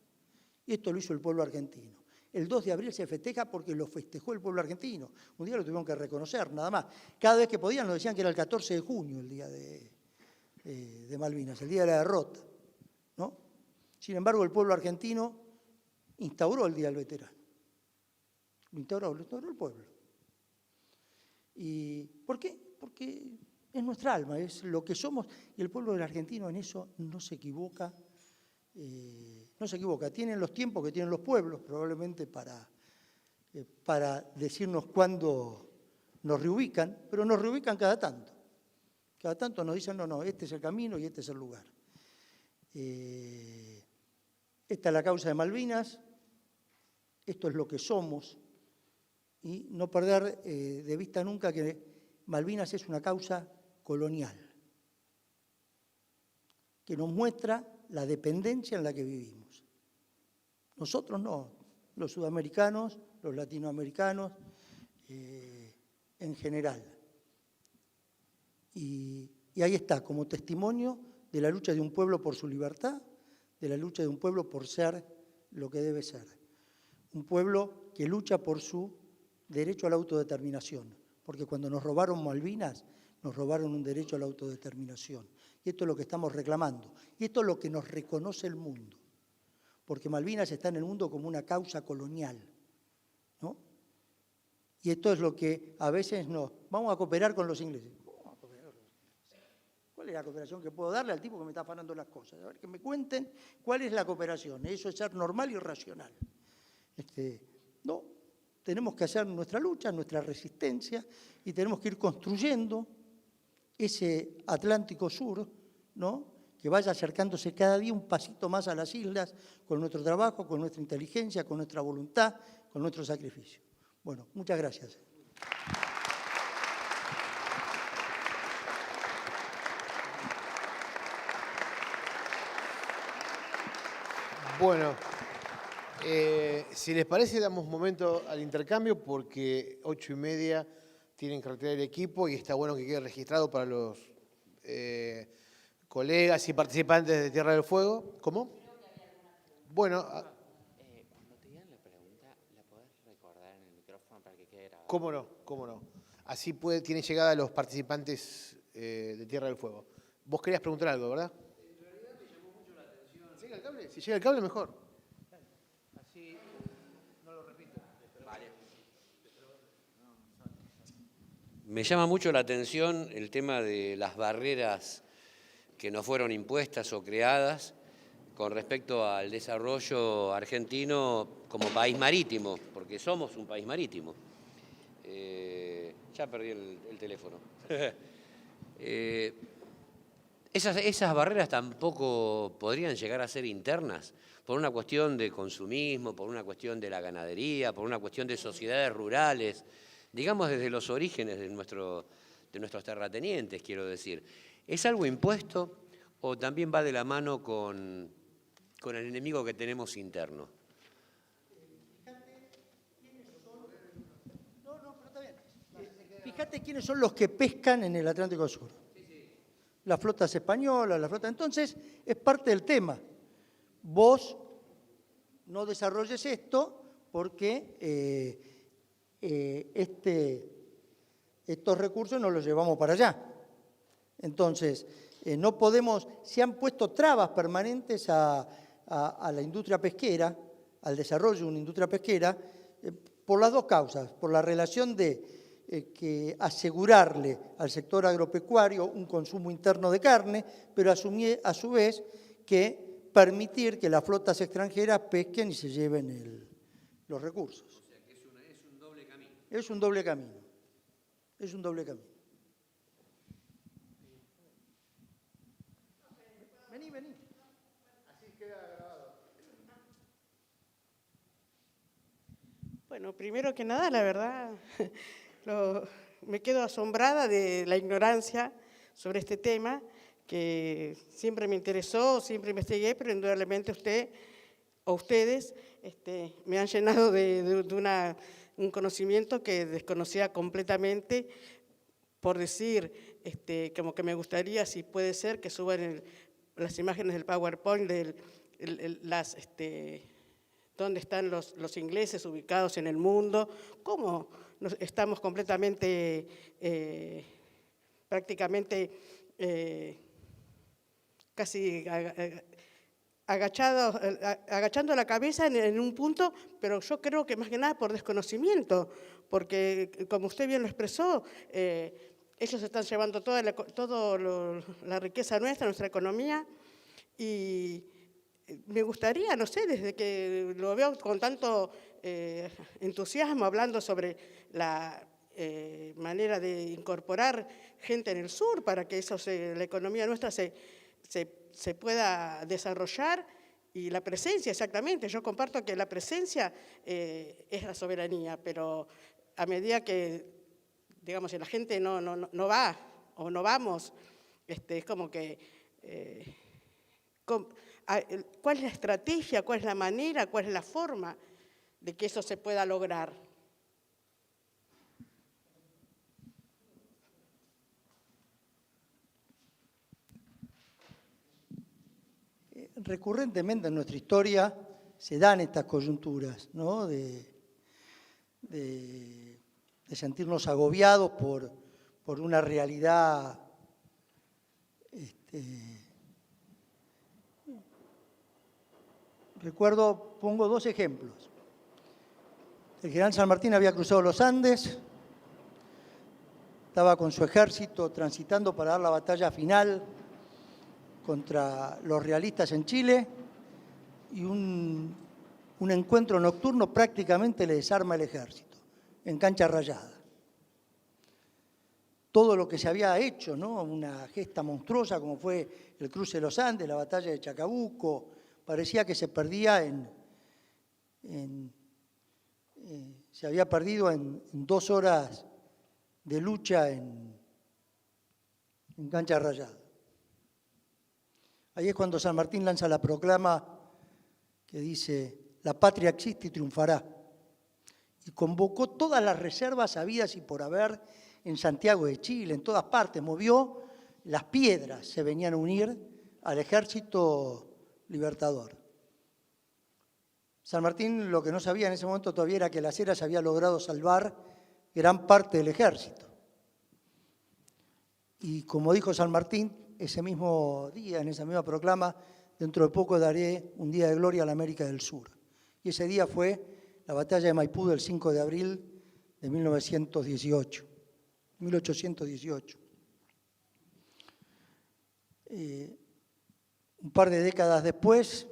Y esto lo hizo el pueblo argentino. El 2 de abril se festeja porque lo festejó el pueblo argentino. Un día lo tuvieron que reconocer, nada más. Cada vez que podían nos decían que era el 14 de junio, el día de Malvinas, el día de la derrota, ¿no? Sin embargo, el pueblo argentino instauró el Día del Veterano. Lo instauró el pueblo. ¿Y por qué? Porque es nuestra alma, es lo que somos, y el pueblo del argentino en eso no se equivoca. No se equivoca, tienen los tiempos que tienen los pueblos, probablemente para decirnos cuándo nos reubican, pero nos reubican cada tanto. Cada tanto nos dicen, no, este es el camino y este es el lugar. Esta es la causa de Malvinas, esto es lo que somos, y no perder de vista nunca que Malvinas es una causa colonial, que nos muestra la dependencia en la que vivimos. Nosotros no, los sudamericanos, los latinoamericanos, en general. Y ahí está, como testimonio de la lucha de un pueblo por su libertad, de la lucha de un pueblo por ser lo que debe ser. Un pueblo que lucha por su derecho a la autodeterminación, porque cuando nos robaron Malvinas, nos robaron un derecho a la autodeterminación. Y esto es lo que estamos reclamando. Y esto es lo que nos reconoce el mundo. Porque Malvinas está en el mundo como una causa colonial, ¿no? Y esto es lo que a veces nos... Vamos a cooperar con los ingleses. ¿Cuál es la cooperación que puedo darle al tipo que me está afanando las cosas? A ver, que me cuenten cuál es la cooperación. Eso es ser normal y racional. No, tenemos que hacer nuestra lucha, nuestra resistencia, y tenemos que ir construyendo ese Atlántico Sur, ¿no?, que vaya acercándose cada día un pasito más a las islas con nuestro trabajo, con nuestra inteligencia, con nuestra voluntad, con nuestro sacrificio. Bueno, muchas gracias. Bueno, si les parece, damos momento al intercambio porque 8:30 tienen que retirar el equipo y está bueno que quede registrado para los colegas y participantes de Tierra del Fuego. ¿Cómo? Bueno. Cuando te digan la pregunta, ¿la podés recordar en el micrófono para que quede grabado? ¿Cómo no? ¿Cómo no? Así tiene llegada a los participantes de Tierra del Fuego. Vos querías preguntar algo, ¿verdad? En realidad me llamó mucho la atención. ¿Llega el cable? Si llega el cable, mejor. Así no lo repito. Vale. Me llama mucho la atención el tema de las barreras que nos fueron impuestas o creadas con respecto al desarrollo argentino como país marítimo, porque somos un país marítimo. Ya perdí el teléfono. Esas barreras tampoco podrían llegar a ser internas, por una cuestión de consumismo, por una cuestión de la ganadería, por una cuestión de sociedades rurales, digamos desde los orígenes de nuestros terratenientes, quiero decir. ¿Es algo impuesto o también va de la mano con el enemigo que tenemos interno? Fíjate quiénes son los que pescan en el Atlántico Sur. Las flotas españolas, las flotas... Entonces, es parte del tema. Vos no desarrolles esto porque estos recursos no los llevamos para allá. Entonces, no podemos... Se han puesto trabas permanentes a la industria pesquera, al desarrollo de una industria pesquera, por las dos causas. Por la relación de que asegurarle al sector agropecuario un consumo interno de carne, pero a su vez que permitir que las flotas extranjeras pesquen y se lleven los recursos. O sea que es un doble camino. Es un doble camino. Es un doble camino. Vení, vení. Bueno, primero que nada, la verdad, me quedo asombrada de la ignorancia sobre este tema, que siempre me interesó, siempre investigué, pero indudablemente usted o ustedes me han llenado de un conocimiento que desconocía completamente. Por decir, como que me gustaría, si puede ser, que suban las imágenes del PowerPoint dónde están los ingleses ubicados en el mundo, cómo estamos completamente, prácticamente, casi agachando la cabeza en un punto, pero yo creo que más que nada por desconocimiento, porque como usted bien lo expresó, ellos están llevando toda la riqueza nuestra economía, y me gustaría, no sé, desde que lo veo con tanto entusiasmo hablando sobre la manera de incorporar gente en el sur para que la economía nuestra se pueda desarrollar, y la presencia, exactamente. Yo comparto que la presencia es la soberanía, pero a medida que, digamos, si la gente no va o no vamos, es como que... ¿Cuál es la estrategia, cuál es la manera, cuál es la forma de que eso se pueda lograr? Recurrentemente en nuestra historia se dan estas coyunturas, ¿no? de sentirnos agobiados por una realidad recuerdo, pongo dos ejemplos. El general San Martín había cruzado los Andes, estaba con su ejército transitando para dar la batalla final contra los realistas en Chile, y un encuentro nocturno prácticamente le desarma el ejército, en Cancha Rayada. Todo lo que se había hecho, ¿no? Una gesta monstruosa como fue el cruce de los Andes, la batalla de Chacabuco, parecía que se perdía se había perdido en 2 horas de lucha en Cancha Rayada. Ahí es cuando San Martín lanza la proclama que dice: la patria existe y triunfará. Y convocó todas las reservas habidas y por haber en Santiago de Chile, en todas partes. Movió las piedras, se venían a unir al ejército libertador. San Martín lo que no sabía en ese momento todavía era que Las Heras había logrado salvar gran parte del ejército. Y como dijo San Martín, ese mismo día, en esa misma proclama, dentro de poco daré un día de gloria a la América del Sur. Y ese día fue la batalla de Maipú del 5 de abril de 1818. Un par de décadas después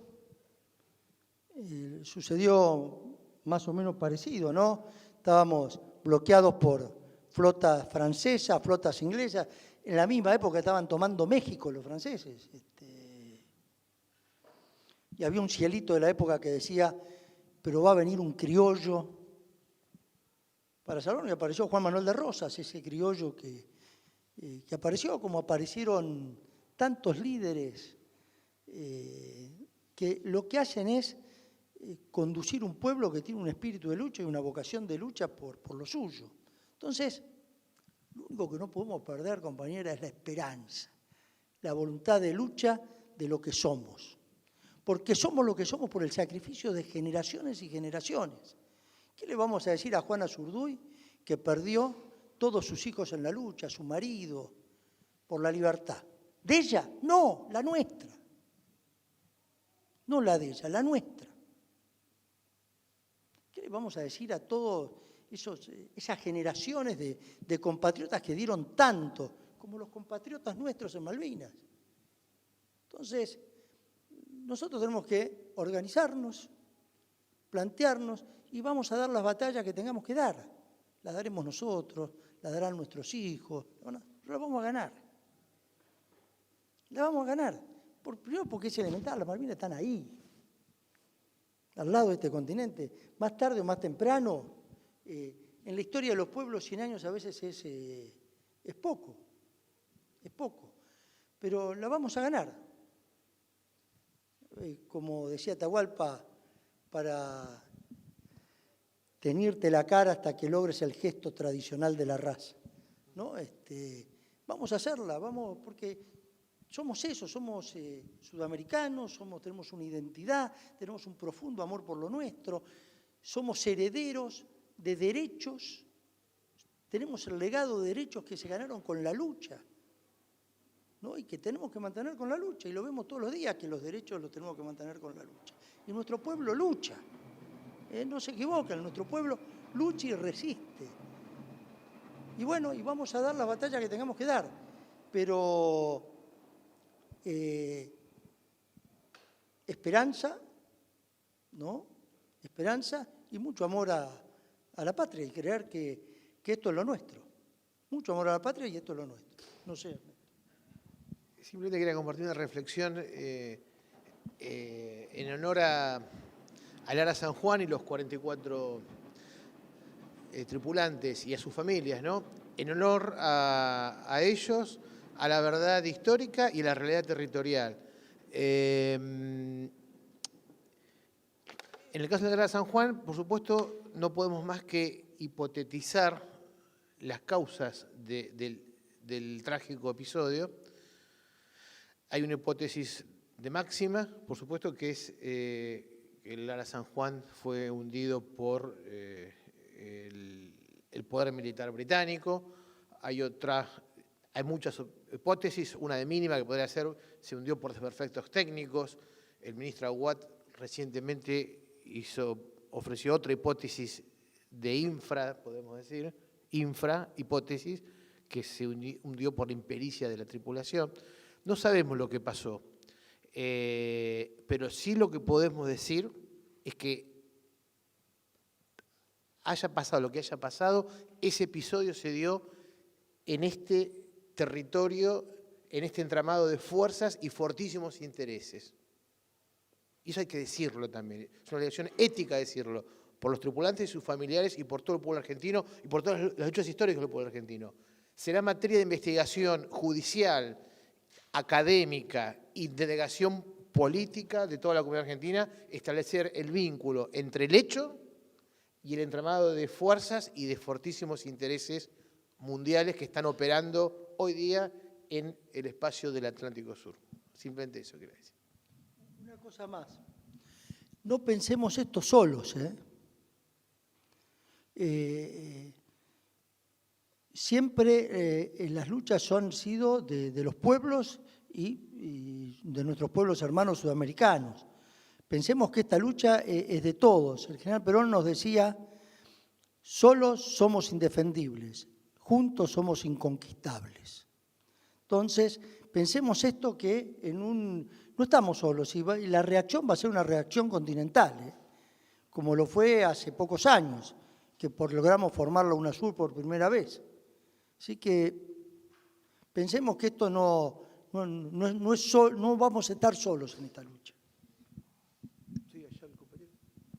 sucedió más o menos parecido, ¿no? Estábamos bloqueados por flotas francesas, flotas inglesas. En la misma época estaban tomando México los franceses. Y había un cielito de la época que decía: pero va a venir un criollo para salvarnos. Y apareció Juan Manuel de Rosas, ese criollo que apareció, como aparecieron tantos líderes que lo que hacen es conducir un pueblo que tiene un espíritu de lucha y una vocación de lucha por lo suyo. Entonces, lo único que no podemos perder, compañera, es la esperanza, la voluntad de lucha de lo que somos. Porque somos lo que somos por el sacrificio de generaciones y generaciones. ¿Qué le vamos a decir a Juana Zurduy, que perdió todos sus hijos en la lucha, su marido, por la libertad? ¿De ella? No, la nuestra. No la de ella, la nuestra. ¿Qué le vamos a decir a todas esas generaciones de compatriotas que dieron tanto, como los compatriotas nuestros en Malvinas? Entonces, nosotros tenemos que organizarnos, plantearnos y vamos a dar las batallas que tengamos que dar. Las daremos nosotros, las darán nuestros hijos, pero las vamos a ganar. Las vamos a ganar. Primero porque es elemental, las Malvinas están ahí, al lado de este continente. Más tarde o más temprano, en la historia de los pueblos 100 años a veces es poco, pero la vamos a ganar. Como decía Atahualpa, para teñirte la cara hasta que logres el gesto tradicional de la raza, ¿no? Vamos a hacerla, porque somos eso, somos sudamericanos, tenemos una identidad, tenemos un profundo amor por lo nuestro, somos herederos de derechos, tenemos el legado de derechos que se ganaron con la lucha, ¿no? Y que tenemos que mantener con la lucha, y lo vemos todos los días que los derechos los tenemos que mantener con la lucha. Y nuestro pueblo lucha, no se equivocan, nuestro pueblo lucha y resiste. Y bueno, y vamos a dar la batalla que tengamos que dar, pero esperanza, ¿no? Esperanza y mucho amor a la patria y creer que esto es lo nuestro. Mucho amor a la patria y esto es lo nuestro. No sé. Simplemente quería compartir una reflexión en honor a Lara San Juan y los 44 tripulantes y a sus familias, ¿no? En honor a ellos, a la verdad histórica y a la realidad territorial. En el caso de Lara San Juan, por supuesto, no podemos más que hipotetizar las causas del trágico episodio. Hay una hipótesis de máxima, por supuesto, que es que el Lara San Juan fue hundido por el poder militar británico. Hay muchas hipótesis, una de mínima que podría ser se hundió por desperfectos técnicos. El ministro Aguad recientemente ofreció otra hipótesis de podemos decir, hipótesis, que se hundió por la impericia de la tripulación. No sabemos lo que pasó, pero sí lo que podemos decir es que haya pasado lo que haya pasado, ese episodio se dio en este territorio, en este entramado de fuerzas y fortísimos intereses. Y eso hay que decirlo también, es una obligación ética decirlo, por los tripulantes y sus familiares y por todo el pueblo argentino y por todos los hechos históricos del pueblo argentino. Será materia de investigación judicial, académica y delegación política de toda la comunidad argentina establecer el vínculo entre el hecho y el entramado de fuerzas y de fortísimos intereses mundiales que están operando hoy día en el espacio del Atlántico Sur. Simplemente eso quería decir. Una cosa más. No pensemos esto solos, Siempre las luchas han sido de los pueblos y de nuestros pueblos hermanos sudamericanos. Pensemos que esta lucha es de todos. El general Perón nos decía, solos somos indefendibles, juntos somos inconquistables. Entonces, pensemos esto que no estamos solos y la reacción va a ser una reacción continental, como lo fue hace pocos años, que logramos formar la UNASUR por primera vez. Así que pensemos que esto no vamos a estar solos en esta lucha.